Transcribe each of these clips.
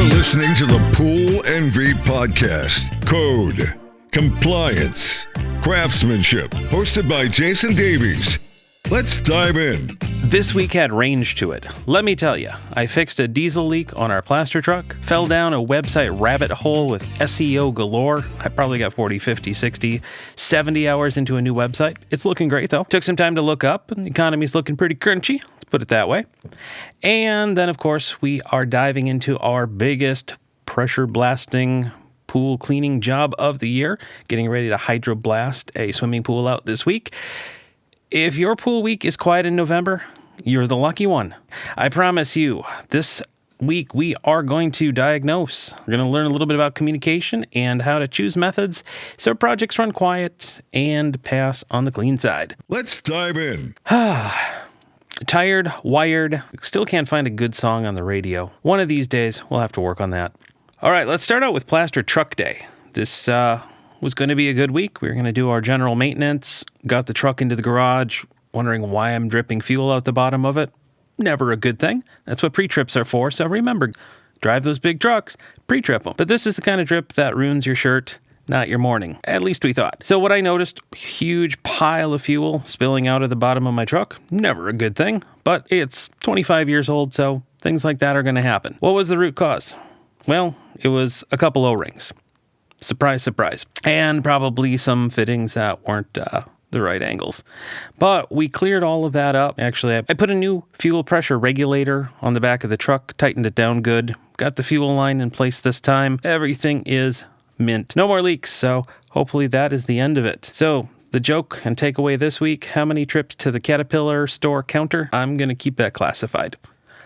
listening to the Pool Envy Podcast. Code, compliance, craftsmanship, hosted by Jason Davies. Let's dive in. This week had range to it. Let me tell you, I fixed a diesel leak on our plaster truck, fell down a website rabbit hole with SEO galore. I probably got 40, 50, 60, 70 hours into a new website. It's looking great though. Took some time to look up and the economy's looking pretty crunchy. Let's put it that way. And then of course we are diving into our biggest pressure blasting pool cleaning job of the year, getting ready to hydroblast a swimming pool out this week. If your pool week is quiet in November, you're the lucky one. I promise you, this week we are going to diagnose. We're going to learn a little bit about communication and how to choose methods so projects run quiet and pass on the clean side. Let's dive in. Tired, wired, still can't find a good song on the radio. One of these days, we'll have to work on that. All right, let's start out with Plaster Truck Day. This was going to be a good week. We were going to do our general maintenance, got the truck into the garage, wondering why I'm dripping fuel out the bottom of it. Never a good thing. That's what pre-trips are for, so remember, drive those big trucks, pre-trip them. But this is the kind of drip that ruins your shirt, not your morning. At least we thought. So what I noticed, huge pile of fuel spilling out of the bottom of my truck. Never a good thing, but it's 25 years old, so things like that are going to happen. What was the root cause? Well, it was a couple O-rings. Surprise, surprise. And probably some fittings that weren't the right angles. But we cleared all of that up. Actually, I put a new fuel pressure regulator on the back of the truck, tightened it down good, got the fuel line in place this time. Everything is mint. No more leaks, so hopefully that is the end of it. So the joke and takeaway this week, how many trips to the Caterpillar store counter? I'm going to keep that classified.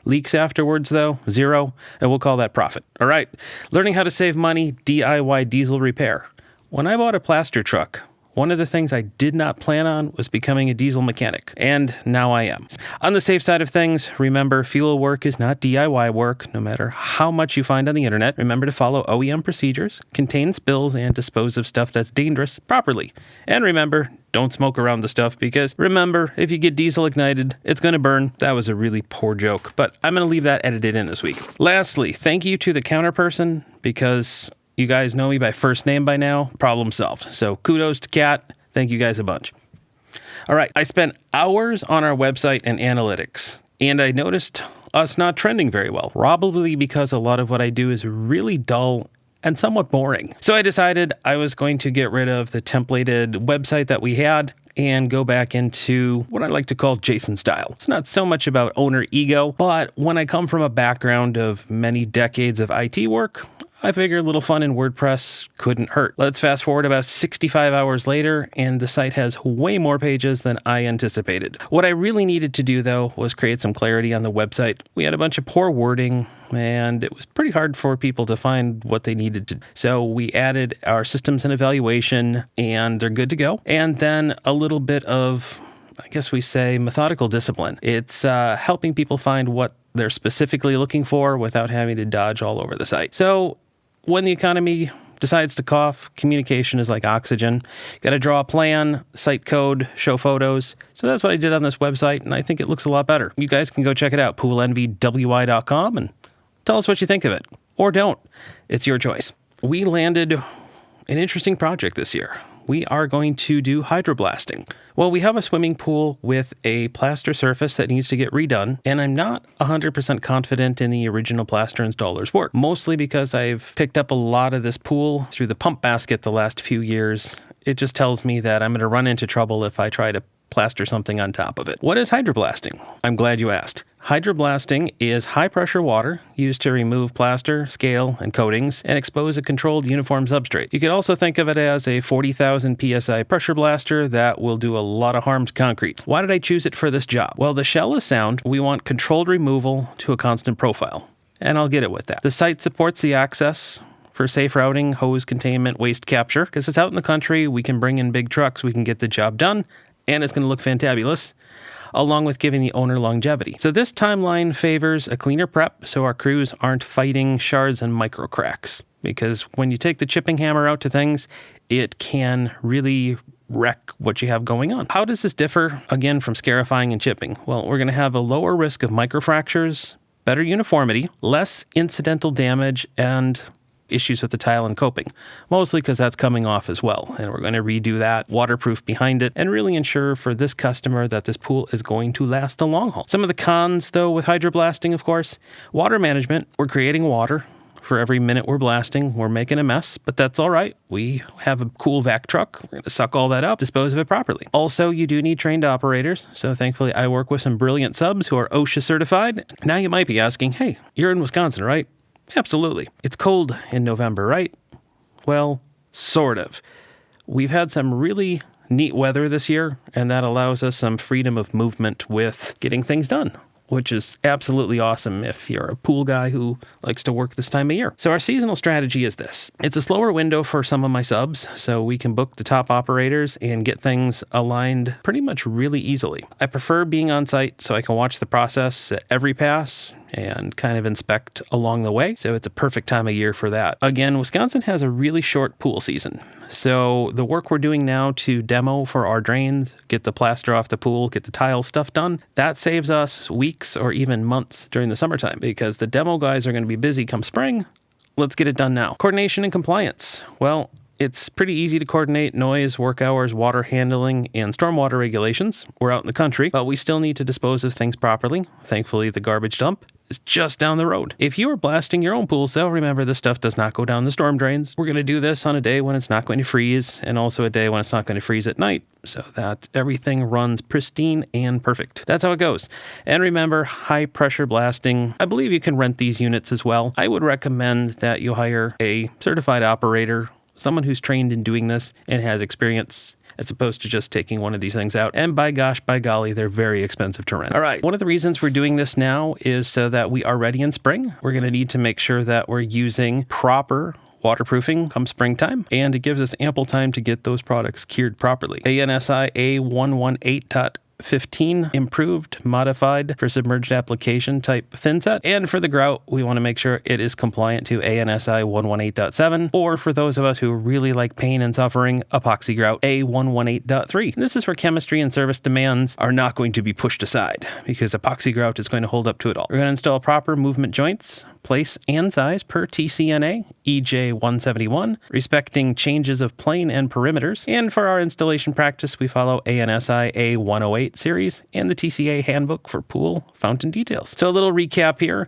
Leaks afterwards, though, 0, and we'll call that profit. All right, learning how to save money, DIY diesel repair. When I bought a plaster truck, one of the things I did not plan on was becoming a diesel mechanic, and now I am. On the safe side of things, remember, fuel work is not DIY work, no matter how much you find on the internet. Remember to follow OEM procedures, contain spills, and dispose of stuff that's dangerous properly. And remember, don't smoke around the stuff because, remember, if you get diesel ignited, it's going to burn. That was a really poor joke, but I'm going to leave that edited in this week. Lastly, thank you to the counter person because you guys know me by first name by now. Problem solved. So kudos to Kat. Thank you guys a bunch. All right, I spent hours on our website and analytics, and I noticed us not trending very well, probably because a lot of what I do is really dull and somewhat boring. So I decided I was going to get rid of the templated website that we had and go back into what I like to call Jason style. It's not so much about owner ego, but when I come from a background of many decades of IT work, I figure a little fun in WordPress couldn't hurt. Let's fast forward about 65 hours later, and the site has way more pages than I anticipated. What I really needed to do, though, was create some clarity on the website. We had a bunch of poor wording, and it was pretty hard for people to find what they needed to. So we added our systems and evaluation, and they're good to go. And then a little bit of, I guess we say, methodical discipline. It's helping people find what they're specifically looking for without having to dodge all over the site. So when the economy decides to cough, communication is like oxygen. Got to draw a plan, cite code, show photos. So that's what I did on this website, and I think it looks a lot better. You guys can go check it out, poolenvywi.com, and tell us what you think of it. Or don't. It's your choice. We landed an interesting project this year. We are going to do hydroblasting. Well, we have a swimming pool with a plaster surface that needs to get redone, and I'm not 100% confident in the original plaster installer's work, mostly because I've picked up a lot of this pool through the pump basket the last few years. It just tells me that I'm going to run into trouble if I try to plaster something on top of it. What is hydroblasting? I'm glad you asked. Hydroblasting is high-pressure water used to remove plaster, scale, and coatings and expose a controlled uniform substrate. You could also think of it as a 40,000 psi pressure blaster that will do a lot of harm to concrete. Why did I choose it for this job? Well, the shell is sound. We want controlled removal to a constant profile, and I'll get it with that. The site supports the access for safe routing, hose containment, waste capture. Because it's out in the country, we can bring in big trucks, we can get the job done, and it's going to look fantabulous, along with giving the owner longevity. So this timeline favors a cleaner prep so our crews aren't fighting shards and micro cracks. Because when you take the chipping hammer out to things, it can really wreck what you have going on. How does this differ, again, from scarifying and chipping? Well, we're going to have a lower risk of microfractures better uniformity, less incidental damage, and issues with the tile and coping, mostly because that's coming off as well. And we're going to redo that, waterproof behind it, and really ensure for this customer that this pool is going to last the long haul. Some of the cons, though, with hydroblasting, of course, water management. We're creating water. For every minute we're blasting, we're making a mess, but that's all right. We have a cool vac truck. We're going to suck all that up, dispose of it properly. Also, you do need trained operators. So thankfully, I work with some brilliant subs who are OSHA certified. Now you might be asking, hey, you're in Wisconsin, right? Absolutely. It's cold in November, right? Well, sort of. We've had some really neat weather this year, and that allows us some freedom of movement with getting things done, which is absolutely awesome if you're a pool guy who likes to work this time of year. So our seasonal strategy is this. It's a slower window for some of my subs, so we can book the top operators and get things aligned pretty much really easily. I prefer being on site so I can watch the process at every pass and kind of inspect along the way. So it's a perfect time of year for that. Again, Wisconsin has a really short pool season. So the work we're doing now to demo for our drains, get the plaster off the pool, get the tile stuff done, that saves us weeks or even months during the summertime because the demo guys are going to be busy come spring. Let's get it done now. Coordination and compliance. Well, it's pretty easy to coordinate noise, work hours, water handling, and stormwater regulations. We're out in the country, but we still need to dispose of things properly. Thankfully, the garbage dump is just down the road. If you are blasting your own pools, though, remember this stuff does not go down the storm drains. We're going to do this on a day when it's not going to freeze, and also a day when it's not going to freeze at night, so that everything runs pristine and perfect. That's how it goes. And remember, high pressure blasting, I believe you can rent these units as well. I would recommend that you hire a certified operator, someone who's trained in doing this and has experience, as opposed to just taking one of these things out. And by gosh, by golly, they're very expensive to rent. All right, one of the reasons we're doing this now is so that we are ready in spring. We're going to need to make sure that we're using proper waterproofing come springtime, and it gives us ample time to get those products cured properly. ANSI A118.15 improved, modified for submerged application type thin set. And for the grout, we want to make sure it is compliant to ANSI 118.7, or for those of us who really like pain and suffering, epoxy grout A118.3. This is where chemistry and service demands are not going to be pushed aside because epoxy grout is going to hold up to it all. We're going to install proper movement joints, place and size per TCNA EJ 171, respecting changes of plane and perimeters. And for our installation practice, we follow ANSI A108 series and the TCA handbook for pool fountain details. So a little recap here.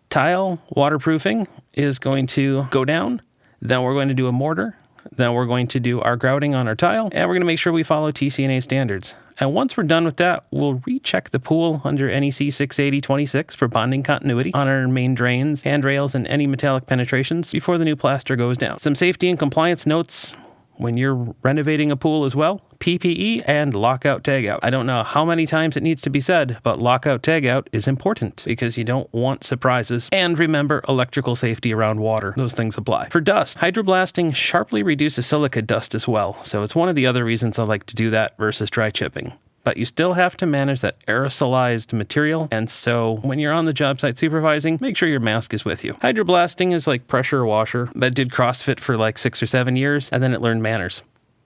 Tile waterproofing is going to go down. Then we're going to do a mortar. Then we're going to do our grouting on our tile. And we're going to make sure we follow TCNA standards. And once we're done with that, we'll recheck the pool under NEC 68026 for bonding continuity on our main drains, handrails, and any metallic penetrations before the new plaster goes down. Some safety and compliance notes when you're renovating a pool as well. PPE and lockout tagout. I don't know how many times it needs to be said, but lockout tagout is important because you don't want surprises. And remember, electrical safety around water. Those things apply. For dust, hydroblasting sharply reduces silica dust as well, so it's one of the other reasons I like to do that versus dry chipping. But you still have to manage that aerosolized material, and so when you're on the job site supervising, make sure your mask is with you. Hydroblasting is like pressure washer that did CrossFit for like 6 or 7 years, and then it learned manners.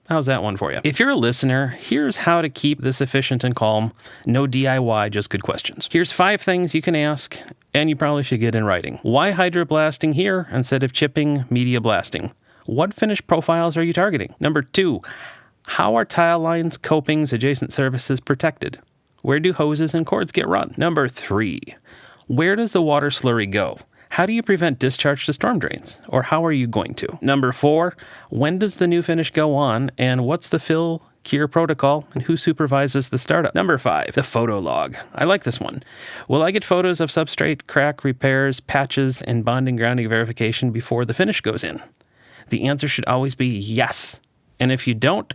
How's that one for you? If you're a listener, here's how to keep this efficient and calm. No DIY, just good questions. Here's 5 things you can ask, and you probably should get in writing. Why hydroblasting here instead of chipping media blasting? What finish profiles are you targeting? Number 2, how are tile lines, copings, adjacent surfaces protected? Where do hoses and cords get run? Number 3, where does the water slurry go? How do you prevent discharge to storm drains? Or how are you going to? Number 4, when does the new finish go on? And what's the fill cure protocol? And who supervises the startup? Number 5, the photo log. I like this one. Will I get photos of substrate, crack, repairs, patches, and bonding grounding verification before the finish goes in? The answer should always be yes. And if you don't,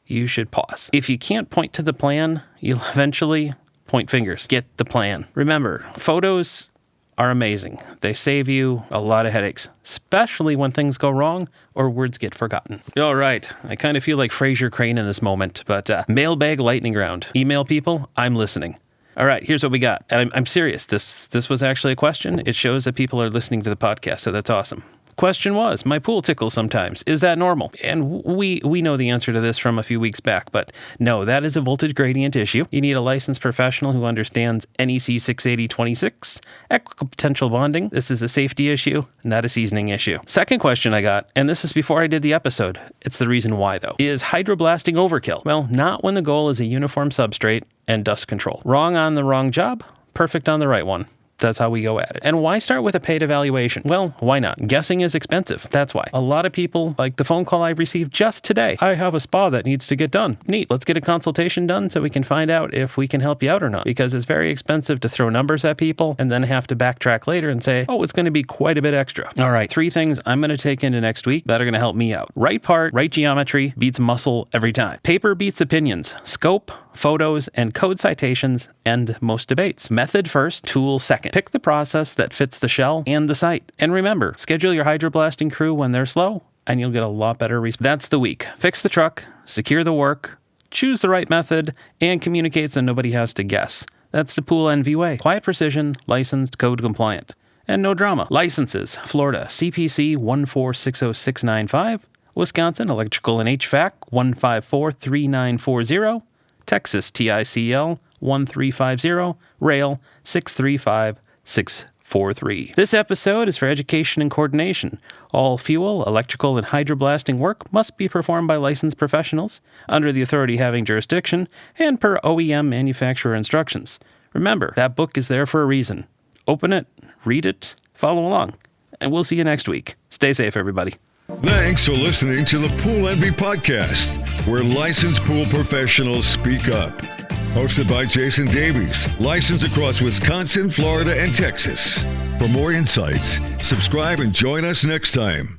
you should pause. If you can't point to the plan, you'll eventually point fingers. Get the plan. Remember, photos are amazing. They save you a lot of headaches, especially when things go wrong or words get forgotten. All right, I kind of feel like Fraser Crane in this moment, but mailbag lightning round. Email people, I'm listening. All right, here's what we got. And I'm serious. This was actually a question. It shows that people are listening to the podcast, so that's awesome. question was, my pool tickles sometimes. Is that normal? And we know the answer to this from a few weeks back, but no, that is a voltage gradient issue. You need a licensed professional who understands NEC 68026, equipotential bonding. This is a safety issue, not a seasoning issue. Second question I got, and this is before I did the episode, it's the reason why though, is hydroblasting overkill? Well, not when the goal is a uniform substrate and dust control. Wrong on the wrong job, perfect on the right one. That's how we go at it. And why start with a paid evaluation? Well, why not? Guessing is expensive. That's why. A lot of people, like the phone call I received just today, I have a spa that needs to get done. Neat. Let's get a consultation done so we can find out if we can help you out or not. Because it's very expensive to throw numbers at people and then have to backtrack later and say, oh, it's going to be quite a bit extra. All right, 3 things I'm going to take into next week that are going to help me out. Right part, right geometry beats muscle every time. Paper beats opinions. Scope, photos, and code citations end most debates. Method first, tool second. Pick the process that fits the shell and the site. And remember, schedule your hydroblasting crew when they're slow, and you'll get a lot better response. That's the week. Fix the truck, secure the work, choose the right method, and communicate so nobody has to guess. That's the Pool NV way. Quiet precision, licensed, code compliant. And no drama. Licenses, Florida, CPC 1460695, Wisconsin, Electrical and HVAC 1543940, Texas, TICL 1350, Rail 635643. This episode is for education and coordination. All fuel, electrical, and hydroblasting work must be performed by licensed professionals under the authority having jurisdiction and per OEM manufacturer instructions. Remember, that book is there for a reason. Open it, read it, follow along, and we'll see you next week. Stay safe, everybody. Thanks for listening to the Pool Envy Podcast, where licensed pool professionals speak up. Hosted by Jason Davies, licensed across Wisconsin, Florida, and Texas. For more insights, subscribe and join us next time.